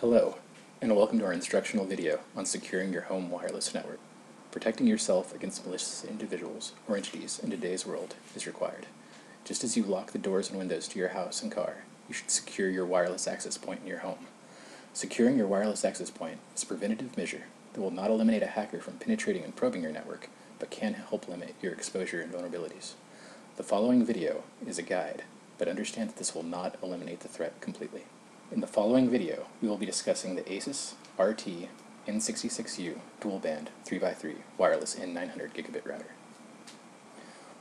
Hello, and welcome to our instructional video on securing your home wireless network. Protecting yourself against malicious individuals or entities in today's world is required. Just as you lock the doors and windows to your house and car, you should secure your wireless access point in your home. Securing your wireless access point is a preventative measure that will not eliminate a hacker from penetrating and probing your network, but can help limit your exposure and vulnerabilities. The following video is a guide, but understand that this will not eliminate the threat completely. In the following video, we will be discussing the ASUS RT N66U dual-band 3x3 wireless N900 gigabit router.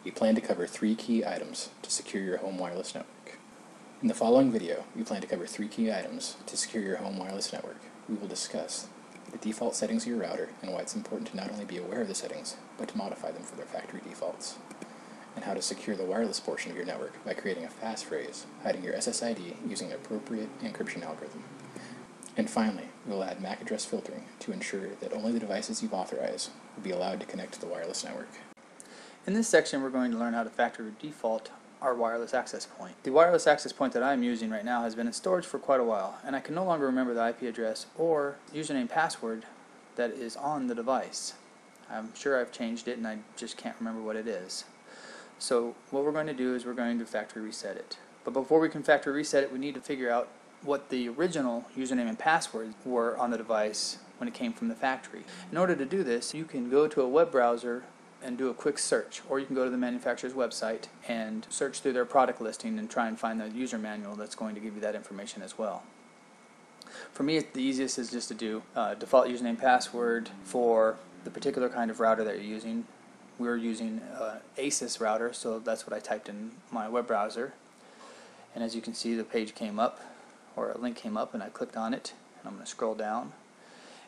We plan to cover three key items to secure your home wireless network. In the following video, we plan to cover three key items to secure your home wireless network. We will discuss the default settings of your router and why it's important to not only be aware of the settings, but to modify them for their factory defaults, and how to secure the wireless portion of your network by creating a passphrase, hiding your SSID using an appropriate encryption algorithm. And finally, we will add MAC address filtering to ensure that only the devices you've authorized will be allowed to connect to the wireless network. In this section, we're going to learn how to factory default our wireless access point. The wireless access point that I'm using right now has been in storage for quite a while, and I can no longer remember the IP address or username password that is on the device. I'm sure I've changed it and I just can't remember what it is. So what we're going to do is we're going to factory reset it. But before we can factory reset it, we need to figure out what the original username and password were on the device when it came from the factory. In order to do this, you can go to a web browser and do a quick search, or you can go to the manufacturer's website and search through their product listing and try and find the user manual that's going to give you that information as well. For me, the easiest is just to do default username password for the particular kind of router that you're using. We're using ASUS router, so that's what I typed in my web browser. And as you can see, the page came up, or a link came up, and I clicked on it. And I'm going to scroll down,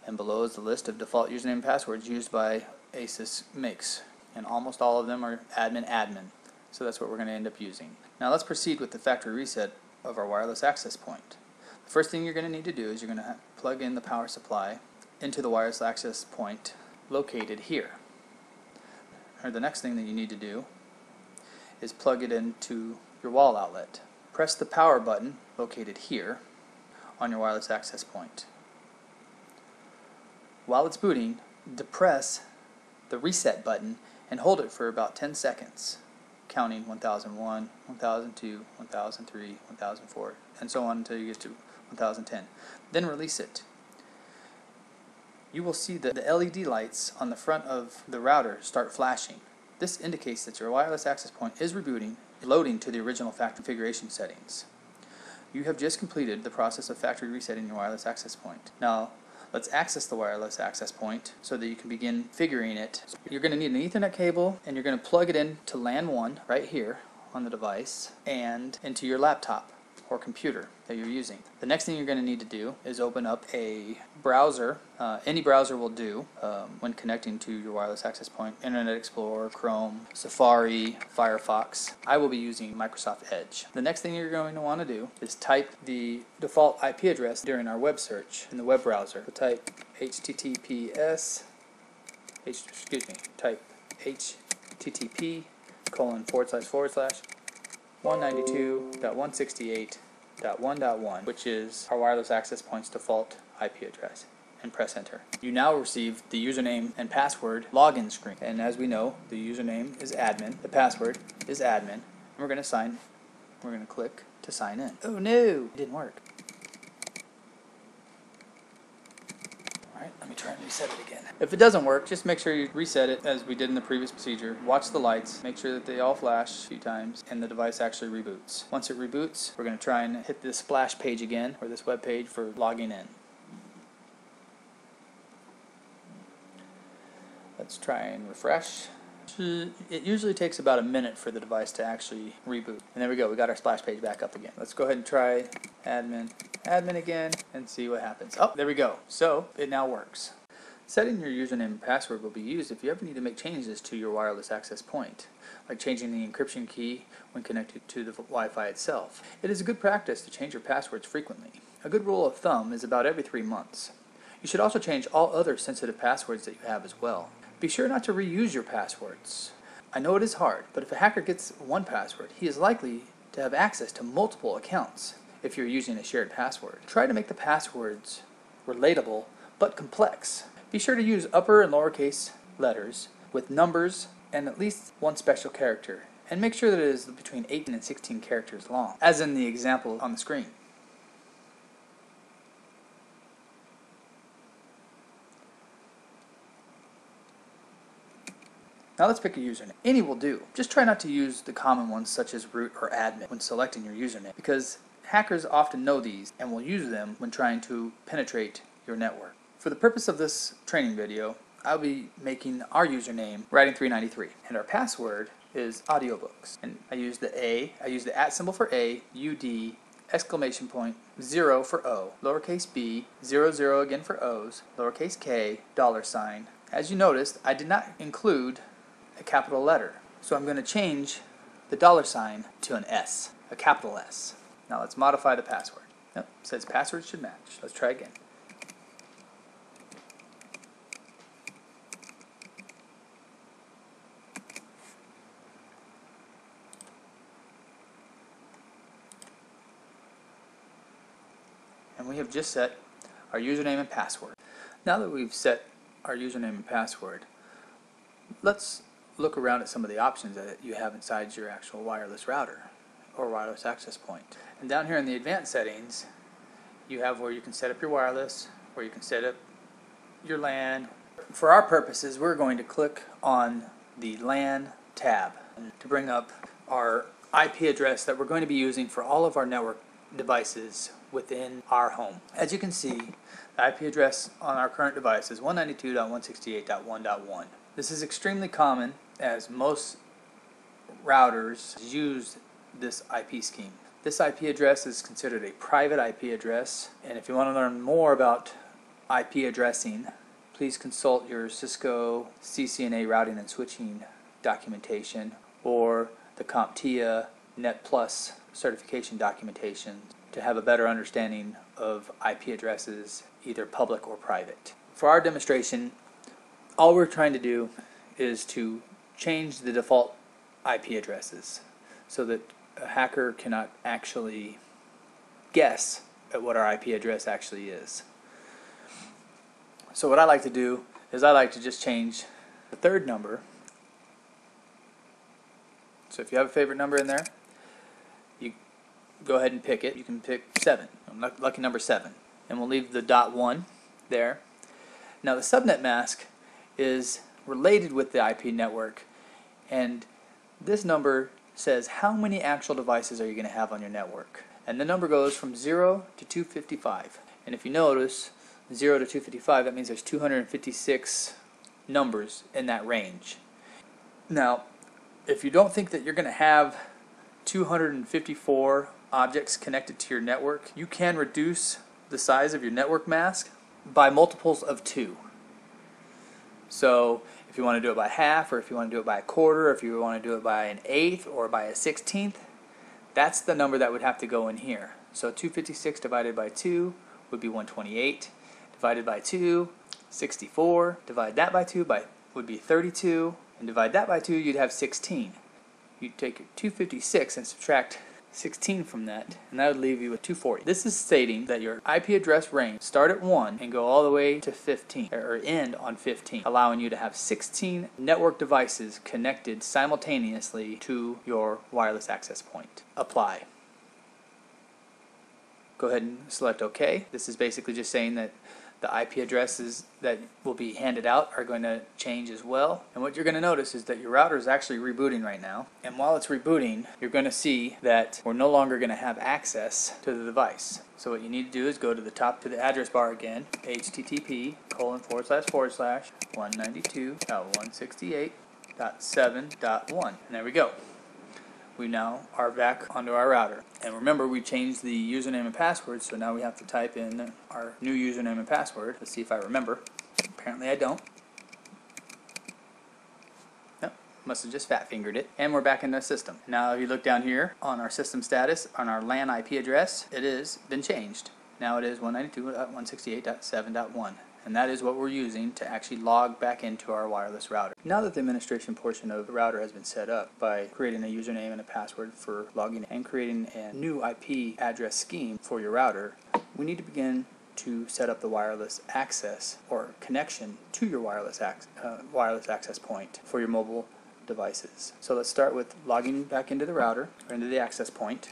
and below is the list of default username and passwords used by ASUS makes, and almost all of them are admin. So that's what we're going to end up using. Now let's proceed with the factory reset of our wireless access point. The first thing you're going to need to do is you're going to plug in the power supply into the wireless access point located here. Or the next thing that you need to do is plug it into your wall outlet. Press the power button located here on your wireless access point. While it's booting, depress the reset button and hold it for about 10 seconds, counting 1001, 1002, 1003, 1004, and so on until you get to 1010. Then release it. You will see that the LED lights on the front of the router start flashing. This indicates that your wireless access point is rebooting, loading to the original factory configuration settings. You have just completed the process of factory resetting your wireless access point. Now, let's access the wireless access point so that you can begin figuring it. You're going to need an Ethernet cable, and you're going to plug it in to LAN 1 right here on the device and into your laptop or computer that you're using. The next thing you're going to need to do is open up a browser. Any browser will do when connecting to your wireless access point. Internet Explorer, Chrome, Safari, Firefox. I will be using Microsoft Edge. The next thing you're going to want to do is type the default IP address during our web search in the web browser. So type https://192.168.1.1, which is our wireless access point's default IP address, and press enter. You now receive the username and password login screen, and as we know, the username is admin, the password is admin, and we're going to click to sign in. Oh no, it didn't work. Alright, let me try and reset it again. If it doesn't work, just make sure you reset it as we did in the previous procedure. Watch the lights, make sure that they all flash a few times, and the device actually reboots. Once it reboots, we're going to try and hit this splash page again, or this web page for logging in. Let's try and refresh. It usually takes about a minute for the device to actually reboot. And there we go, we got our splash page back up again. Let's go ahead and try admin again and see what happens. Oh, there we go. So it now works. Setting your username and password will be used if you ever need to make changes to your wireless access point, like changing the encryption key when connected to the Wi-Fi itself. It is a good practice to change your passwords frequently. A good rule of thumb is about every 3 months. You should also change all other sensitive passwords that you have as well. Be sure not to reuse your passwords. I know it is hard, but if a hacker gets one password, he is likely to have access to multiple accounts. if you're using a shared password. Try to make the passwords relatable but complex. Be sure to use upper and lowercase letters with numbers and at least one special character, and make sure that it is between 18 and 16 characters long, as in the example on the screen. Now let's pick a username. Any will do. Just try not to use the common ones such as root or admin when selecting your username, because hackers often know these and will use them when trying to penetrate your network. For the purpose of this training video, I'll be making our username WRTG393, and our password is audiobooks. And I use the @ symbol for A, UD, exclamation point, 0 for O, lowercase b, 00 again for O's, lowercase k, $. As you noticed, I did not include a capital letter, so I'm going to change the $sign to an S, a capital S. Now let's modify the password. Yep, it says password should match. Let's try again. And we have just set our username and password. Now that we've set our username and password, let's look around at some of the options that you have inside your actual wireless router or wireless access point. And down here in the advanced settings, you have where you can set up your wireless, where you can set up your LAN. For our purposes, we're going to click on the LAN tab to bring up our IP address that we're going to be using for all of our network devices within our home. As you can see, the IP address on our current device is 192.168.1.1. This is extremely common as most routers use this IP scheme. This IP address is considered a private IP address, and if you want to learn more about IP addressing, please consult your Cisco CCNA routing and switching documentation or the CompTIA Net Plus certification documentation to have a better understanding of IP addresses, either public or private. For our demonstration, all we're trying to do is to change the default IP addresses so that a hacker cannot actually guess at what our IP address actually is. So what I like to do is I like to just change the third number. So if you have a favorite number in there, you go ahead and pick it. You can pick 7, lucky number 7, and we'll leave the .1 there. Now the subnet mask is related with the IP network, and this number says how many actual devices are you going to have on your network, and the number goes from 0 to 255. And if you notice 0 to 255, that means there's 256 numbers in that range. Now if you don't think that you're going to have 254 objects connected to your network, you can reduce the size of your network mask by multiples of 2. So if you want to do it by half, or if you want to do it by a quarter, or if you want to do it by an eighth or by a 16th, that's the number that would have to go in here. So 256 divided by 2 would be 128, divided by 2, 64, divide that by 2 would be 32, and divide that by 2, you'd have 16. You'd take your 256 and subtract 16 from that, and that would leave you with 240. This is stating that your IP address range start at 1 and go all the way to 15, or end on 15, allowing you to have 16 network devices connected simultaneously to your wireless access point. Apply. Go ahead and select OK. This is basically just saying that the IP addresses that will be handed out are going to change as well. And what you're going to notice is that your router is actually rebooting right now. And while it's rebooting, you're going to see that we're no longer going to have access to the device. So what you need to do is go to the top to the address bar again, http://192.168.7.1. And there we go. We now are back onto our router. And remember, we changed the username and password, so now we have to type in our new username and password. Let's see if I remember. Apparently I don't. Nope, must have just fat fingered it. And we're back in the system. Now if you look down here on our system status, on our LAN IP address, it has been changed. Now it is 192.168.7.1. and that is what we're using to actually log back into our wireless router. Now that the administration portion of the router has been set up by creating a username and a password for logging and creating a new IP address scheme for your router, we need to begin to set up the wireless access or connection to your wireless access point for your mobile devices. So let's start with logging back into the router or into the access point.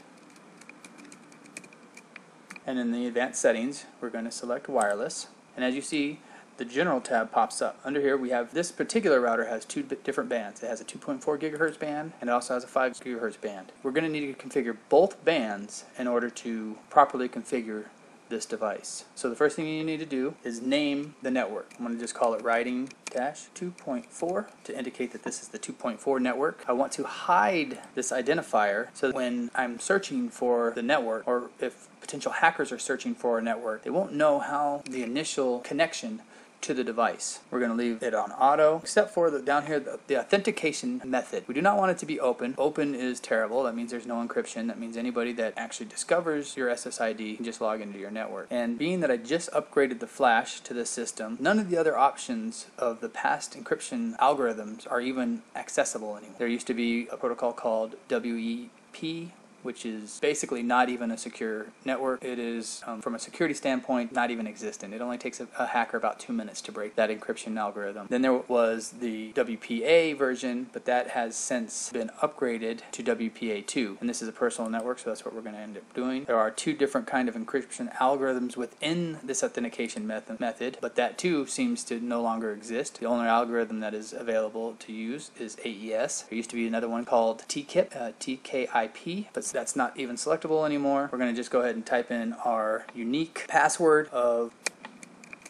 And in the advanced settings, we're going to select wireless. And as you see, the general tab pops up. Under here we have this particular router has two different bands. It has a 2.4 gigahertz band and it also has a 5 gigahertz band. We're going to need to configure both bands in order to properly configure this device. So the first thing you need to do is name the network. I'm going to just call it routing-2.4 to indicate that this is the 2.4 network. I want to hide this identifier so that when I'm searching for the network, or if potential hackers are searching for a network, they won't know how the initial connection to the device. We're going to leave it on auto, except for down here the authentication method. We do not want it to be open. Open is terrible. That means there's no encryption. That means anybody that actually discovers your SSID can just log into your network. And being that I just upgraded the flash to this system, none of the other options of the past encryption algorithms are even accessible anymore. There used to be a protocol called WEP, which is basically not even a secure network. It is, from a security standpoint, not even existent. It only takes a hacker about 2 minutes to break that encryption algorithm. Then there was the WPA version, but that has since been upgraded to WPA2. And this is a personal network, so that's what we're going to end up doing. There are two different kind of encryption algorithms within this authentication method, but that too seems to no longer exist. The only algorithm that is available to use is AES. There used to be another one called TKIP, TKIP, but that's not even selectable anymore. We're going to just go ahead and type in our unique password of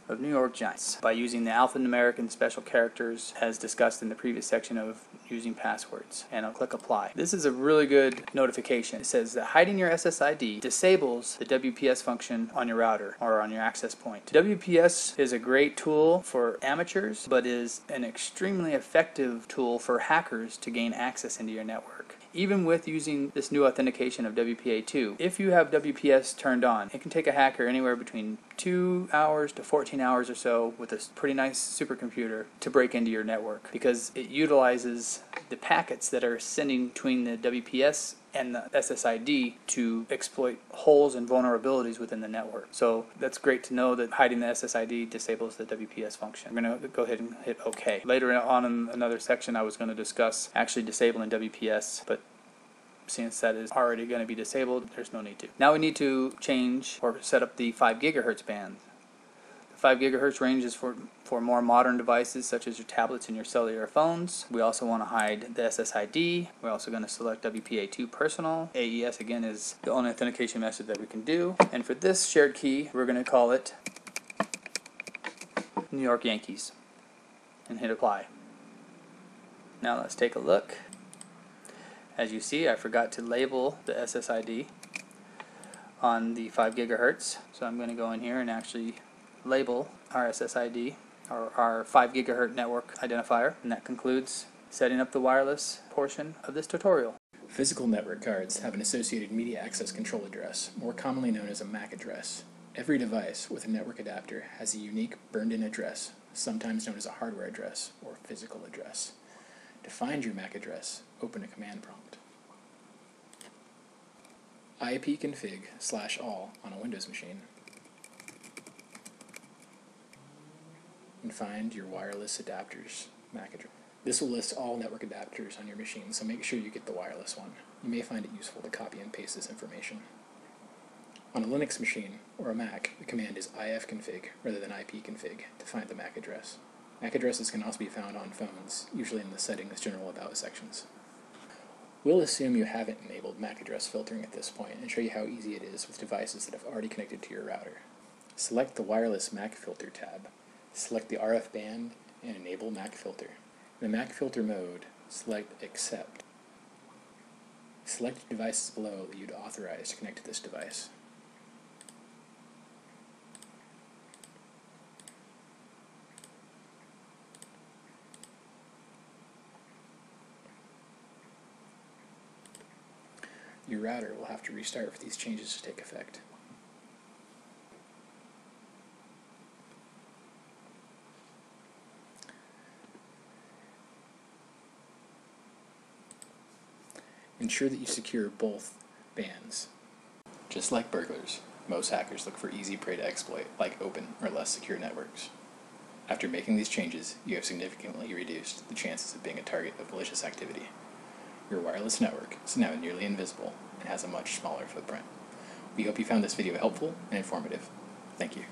New York Giants by using the alphanumeric and special characters as discussed in the previous section of using passwords, and I'll click apply. This is a really good notification. It says that hiding your SSID disables the WPS function on your router or on your access point. WPS is a great tool for amateurs, but is an extremely effective tool for hackers to gain access into your network. Even with using this new authentication of WPA2, if you have WPS turned on, it can take a hacker anywhere between 2 hours to 14 hours or so with a pretty nice supercomputer to break into your network, because it utilizes the packets that are sending between the WPS and the SSID to exploit holes and vulnerabilities within the network. So that's great to know that hiding the SSID disables the WPS function. I'm going to go ahead and hit OK. Later on in another section I was going to discuss actually disabling WPS, but since that is already going to be disabled, there's no need to. Now we need to change or set up the 5 gigahertz band. The 5 gigahertz range is for more modern devices such as your tablets and your cellular phones. We also want to hide the SSID. We're also going to select WPA2 personal. AES again is the only authentication method that we can do. And for this shared key, we're going to call it New York Yankees and hit apply. Now let's take a look. As you see, I forgot to label the SSID on the 5 gigahertz. So I'm going to go in here and actually label our SSID, or our 5 gigahertz network identifier. And that concludes setting up the wireless portion of this tutorial. Physical network cards have an associated media access control address, more commonly known as a MAC address. Every device with a network adapter has a unique burned-in address, sometimes known as a hardware address or physical address. To find your MAC address, open a command prompt. ipconfig/all on a Windows machine, and find your wireless adapter's MAC address. This will list all network adapters on your machine, so make sure you get the wireless one. You may find it useful to copy and paste this information. On a Linux machine or a Mac, the command is ifconfig rather than ipconfig to find the MAC address. MAC addresses can also be found on phones, usually in the Settings General About sections. We'll assume you haven't enabled MAC address filtering at this point and show you how easy it is with devices that have already connected to your router. Select the Wireless MAC Filter tab. Select the RF band and enable MAC filter. In the MAC filter mode, select Accept. Select devices below that you'd authorize to connect to this device. Your router will have to restart for these changes to take effect. Ensure that you secure both bands. Just like burglars, most hackers look for easy prey to exploit, like open or less secure networks. After making these changes, you have significantly reduced the chances of being a target of malicious activity. Your wireless network is now nearly invisible and has a much smaller footprint. We hope you found this video helpful and informative. Thank you.